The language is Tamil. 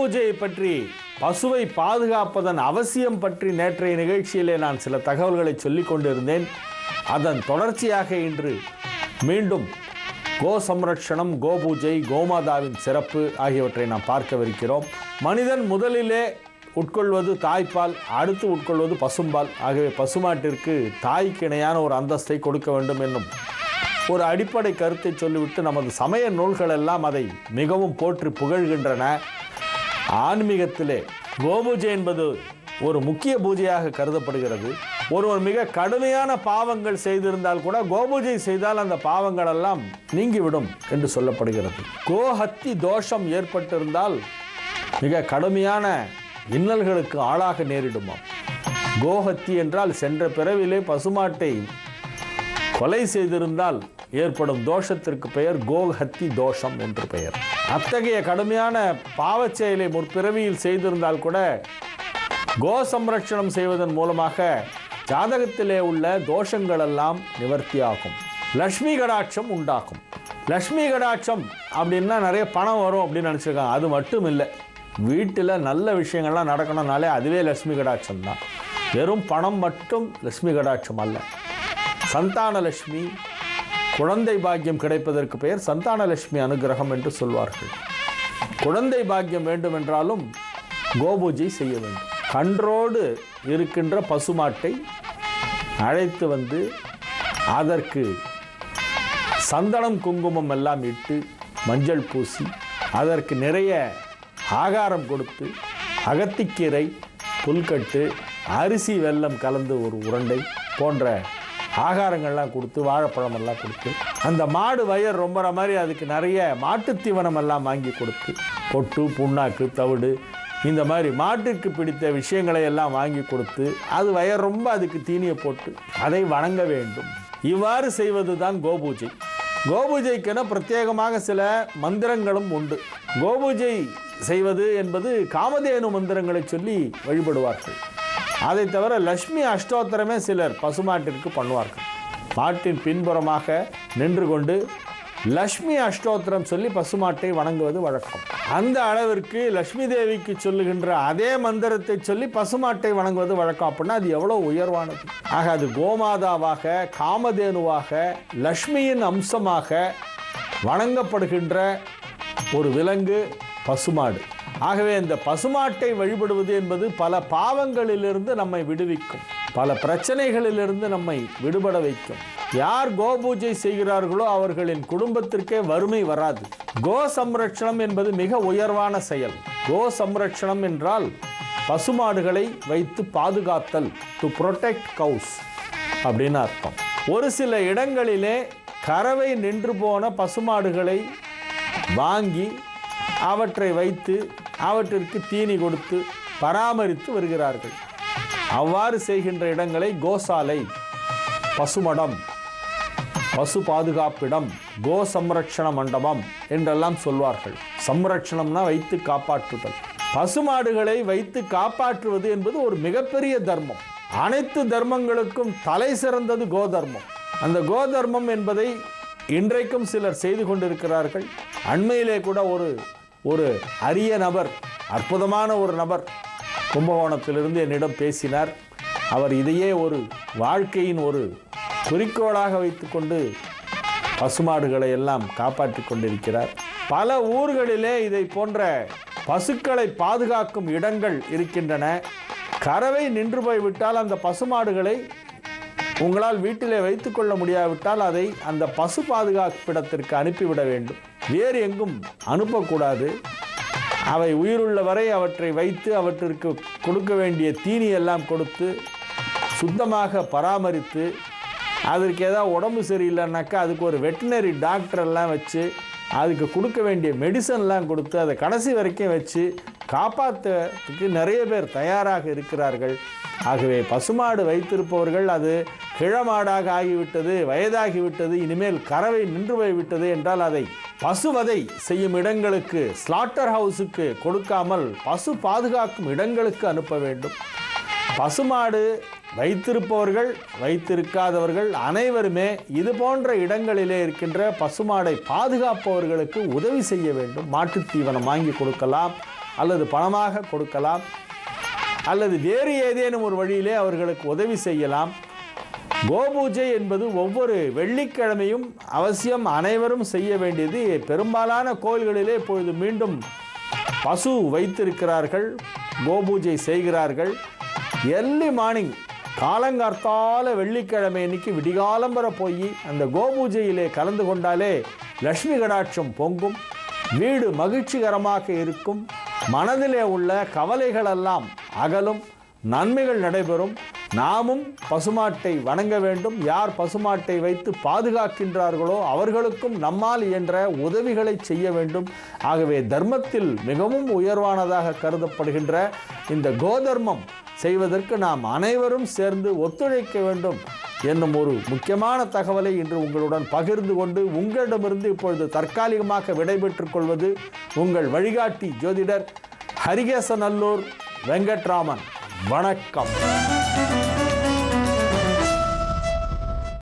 பூஜையை பற்றி, பசுவை பாதுகாப்பதன் அவசியம் பற்றி நேற்றைய நிகழ்ச்சியிலே நான் சில தகவல்களை சொல்லிக் கொண்டிருந்தேன். அதன் தொடர்ச்சியாக இன்று மீண்டும் கோ சம்ரட்சணம், கோபூஜை, கோமாதாவின் சிறப்பு ஆகியவற்றை நாம் பார்க்கவிருக்கிறோம். மனிதன் முதலிலே உட்கொள்வது தாய்ப்பால், அடுத்து உட்கொள்வது பசும்பால். ஆகவே பசுமாட்டிற்கு தாய்க்கு இணையான ஒரு அந்தஸ்தை கொடுக்க வேண்டும் என்னும் ஒரு அடிப்படை கருத்தை சொல்லிவிட்டு நமது சமய நூல்கள் எல்லாம் அதை மிகவும் போற்றி புகழ்கின்றன. ஆன்மீகத்திலே கோபூஜை என்பது ஒரு முக்கிய பூஜையாக கருதப்படுகிறது. ஒருவர் மிக கடுமையான பாவங்கள் செய்திருந்தால் கூட கோபூஜை செய்தால் அந்த பாவங்கள் எல்லாம் நீங்கிவிடும் என்று சொல்லப்படுகிறது. கோஹத்தி தோஷம் ஏற்பட்டிருந்தால் மிக கடுமையான இன்னல்களுக்கு ஆளாக நேரிடுமாம். கோஹத்தி என்றால் சென்ற பிறவிலே பசுமாட்டை கொலை செய்திருந்தால் ஏற்படும் தோஷத்திற்கு பெயர் கோஹத்தி தோஷம் என்று பெயர். அத்தகைய கடுமையான பாவச் செயலை முற்பிறவியில் செய்திருந்தால் கூட கோ சம்ரட்சணம் செய்வதன் மூலமாக ஜாதகத்திலே உள்ள தோஷங்கள் எல்லாம் நிவர்த்தியாகும். லக்ஷ்மி கடாட்சம் உண்டாகும். லக்ஷ்மி கடாட்சம் அப்படின்னா நிறைய பணம் வரும் அப்படின்னு நினச்சிருக்காங்க. அது மட்டும் இல்லை, வீட்டில் நல்ல விஷயங்கள்லாம் நடக்கணும்னாலே அதுவே லக்ஷ்மி கடாட்சம் தான். வெறும் பணம் மட்டும் லக்ஷ்மி கடாட்சம் அல்ல. சந்தான லட்சுமி, குழந்தை பாக்கியம் கிடைப்பதற்கு பெயர் சந்தான லட்சுமி அனுகிரகம் என்று சொல்வார்கள். குழந்தை பாக்கியம் வேண்டுமென்றாலும் கோபூஜை செய்ய வேண்டும். கன்றோடு இருக்கின்ற பசுமாட்டை அழைத்து வந்து அதற்கு சந்தனம் குங்குமம் எல்லாம் இட்டு மஞ்சள் பூசி அதற்கு நிறைய ஆகாரம் கொடுத்து அகத்திக்கீரை, புல்கட்டு, அரிசி வெல்லம் கலந்து ஒரு உருண்டை போன்ற ஆகாரங்கள்லாம் கொடுத்து, வாழைப்பழமெல்லாம் கொடுத்து, அந்த மாடு வயர் ரொம்பற மாதிரி அதுக்கு நிறைய மாட்டுத் தீவனம் எல்லாம் வாங்கி கொடுத்து, பொட்டு, புண்ணாக்கு, தவிடு, இந்த மாதிரி மாட்டுக்கு பிடித்த விஷயங்களை எல்லாம் வாங்கி கொடுத்து, அது வயர் ரொம்ப அதுக்கு தீனியை போட்டு அதை வணங்க வேண்டும். இவ்வாறு செய்வது தான் கோபூஜை. கோபூஜைக்கென பிரத்யேகமாக சில மந்திரங்களும் உண்டு. கோபூஜை செய்வது என்பது காமதேனு மந்திரங்களை சொல்லி வழிபடுவார்கள். அதை தவிர லக்ஷ்மி அஷ்டோத்திரமே சிலர் பசுமாட்டிற்கு பண்ணுவார்கள். மாட்டின் பின்புறமாக நின்று கொண்டு லக்ஷ்மி அஷ்டோத்திரம் சொல்லி பசுமாட்டை வணங்குவது வழக்கம். அந்த அளவிற்கு லக்ஷ்மி தேவிக்கு சொல்லுகின்ற அதே மந்திரத்தை சொல்லி பசுமாட்டை வணங்குவது வழக்கம். அப்படின்னா அது எவ்வளோ உயர்வானது. ஆக அது கோமாதாவாக, காமதேனுவாக, லக்ஷ்மியின் அம்சமாக வணங்கப்படுகின்ற ஒரு விலங்கு பசுமாடு. ஆகவே இந்த பசுமாட்டை வழிபடுவது என்பது பல பாவங்களிலிருந்து நம்மை விடுவிக்கும், பல பிரச்சனைகளிலிருந்து நம்மை விடுபட வைக்கும். யார் கோபூஜை செய்கிறார்களோ அவர்களின் குடும்பத்திற்கே வறுமை வராது. கோ சம்ரட்சணம் என்பது மிக உயர்வான செயல். கோ சம்ரட்சணம் என்றால் பசுமாடுகளை வைத்து பாதுகாத்தல், டு ப்ரொடெக்ட் கவுஸ் அப்படின்னு அர்த்தம். ஒரு சில இடங்களிலே கறவை நின்று போன பசுமாடுகளை வாங்கி அவற்றை வைத்து அவற்றிற்கு தீனி கொடுத்து பராமரித்து வருகிறார்கள். அவ்வாறு செய்கின்ற இடங்களை கோசாலை, பசுமடம், பசு பாதுகாப்பிடம், கோ சம்ரட்சண மண்டபம் என்றெல்லாம் சொல்வார்கள். சம்ரட்சணம்னா வைத்து காப்பாற்றுதல். பசுமாடுகளை வைத்து காப்பாற்றுவது என்பது ஒரு மிகப்பெரிய தர்மம். அனைத்து தர்மங்களுக்கும் தலை சிறந்தது கோ தர்மம். அந்த கோ தர்மம் என்பதை இன்றைக்கும் சிலர் செய்து கொண்டிருக்கிறார்கள். அண்மையிலே கூட ஒரு அரிய நபர், அற்புதமான ஒரு நபர் கும்பகோணத்திலிருந்து என்னிடம் பேசினார். அவர் இதையே ஒரு வாழ்க்கையின் ஒரு குறிக்கோளாக வைத்துக்கொண்டு பசுமாடுகளை எல்லாம் காப்பாற்றி கொண்டிருக்கிறார். பல ஊர்களிலே இதை போன்ற பசுக்களை பாதுகாக்கும் இடங்கள் இருக்கின்றன. கறவை நின்று போய்விட்டால் அந்த பசுமாடுகளை உங்களால் வீட்டிலே வைத்துக்கொள்ள முடியாவிட்டால் அதை அந்த பசு பாதுகாப்பிடத்திற்கு அனுப்பிவிட வேண்டும். வேறு எங்கும் அனுப்பக்கூடாது. அவை உயிருள்ள வரை அவற்றை வைத்து அவற்றிற்கு கொடுக்க வேண்டிய தீனி எல்லாம் கொடுத்து சுத்தமாக பராமரித்து, அதற்கு ஏதாவது உடம்பு சரியில்லைன்னாக்கா அதுக்கு ஒரு வெட்டினரி டாக்டர் எல்லாம் வச்சு அதுக்கு கொடுக்க வேண்டிய மெடிசன்லாம் கொடுத்து அதை கடைசி வரைக்கும் வச்சு காப்பாற்றுறதுக்கு நிறைய பேர் தயாராக இருக்கிறார்கள். ஆகவே பசுமாடு வைத்திருப்பவர்கள் அது கிழமாடாக ஆகிவிட்டது, வயதாகிவிட்டது, இனிமேல் கறவை நின்று போய்விட்டது என்றால் அதை பசுவதை செய்யும் இடங்களுக்கு, ஸ்லாட்டர் ஹவுஸுக்கு கொடுக்காமல் பசு பாதுகாக்கும் இடங்களுக்கு அனுப்ப வேண்டும். பசுமாடு வைத்திருப்பவர்கள் வைத்திருக்காதவர்கள் அனைவருமே இது போன்ற இடங்களிலே இருக்கின்ற பசுமாடை பாதுகாப்பவர்களுக்கு உதவி செய்ய வேண்டும். மாட்டுத் தீவனம் வாங்கி கொடுக்கலாம், அல்லது பணமாக கொடுக்கலாம், அல்லது வேறு ஏதேனும் ஒரு வழியிலே அவர்களுக்கு உதவி செய்யலாம். கோபூஜை என்பது ஒவ்வொரு வெள்ளிக்கிழமையும் அவசியம் அனைவரும் செய்ய வேண்டியது. பெரும்பாலான கோயில்களிலே இப்பொழுது மீண்டும் பசு வைத்திருக்கிறார்கள், கோபூஜை செய்கிறார்கள். எர்லி மார்னிங் காலங்கார்த்தால வெள்ளிக்கிழமை அன்னைக்கு விடிகாலம்பர போய் அந்த கோபூஜையிலே கலந்து கொண்டாலே லட்சுமி கடாட்சம் பொங்கும், வீடு மகிழ்ச்சிகரமாக இருக்கும், மனதிலே உள்ள கவலைகளெல்லாம் அகலும், நன்மைகள் நடைபெறும். நாமும் பசுமாட்டை வணங்க வேண்டும். யார் பசுமாட்டை வைத்து பாதுகாக்கின்றார்களோ அவர்களுக்கும் நம்மால் இயன்ற உதவிகளை செய்ய வேண்டும். ஆகவே தர்மத்தில் மிகவும் உயர்வானதாக கருதப்படுகின்ற இந்த கோதர்மம் செய்வதற்கு நாம் அனைவரும் சேர்ந்து ஒத்துழைக்க வேண்டும் என்னும் ஒரு முக்கியமான தகவலை இன்று உங்களுடன் பகிர்ந்து கொண்டு உங்களிடமிருந்து இப்பொழுது தற்காலிகமாக விடைபெற்றுக் கொள்வது உங்கள் வழிகாட்டி ஜோதிடர் ஹரிகேசநல்லூர் வெங்கட்ராமன். வணக்கம்.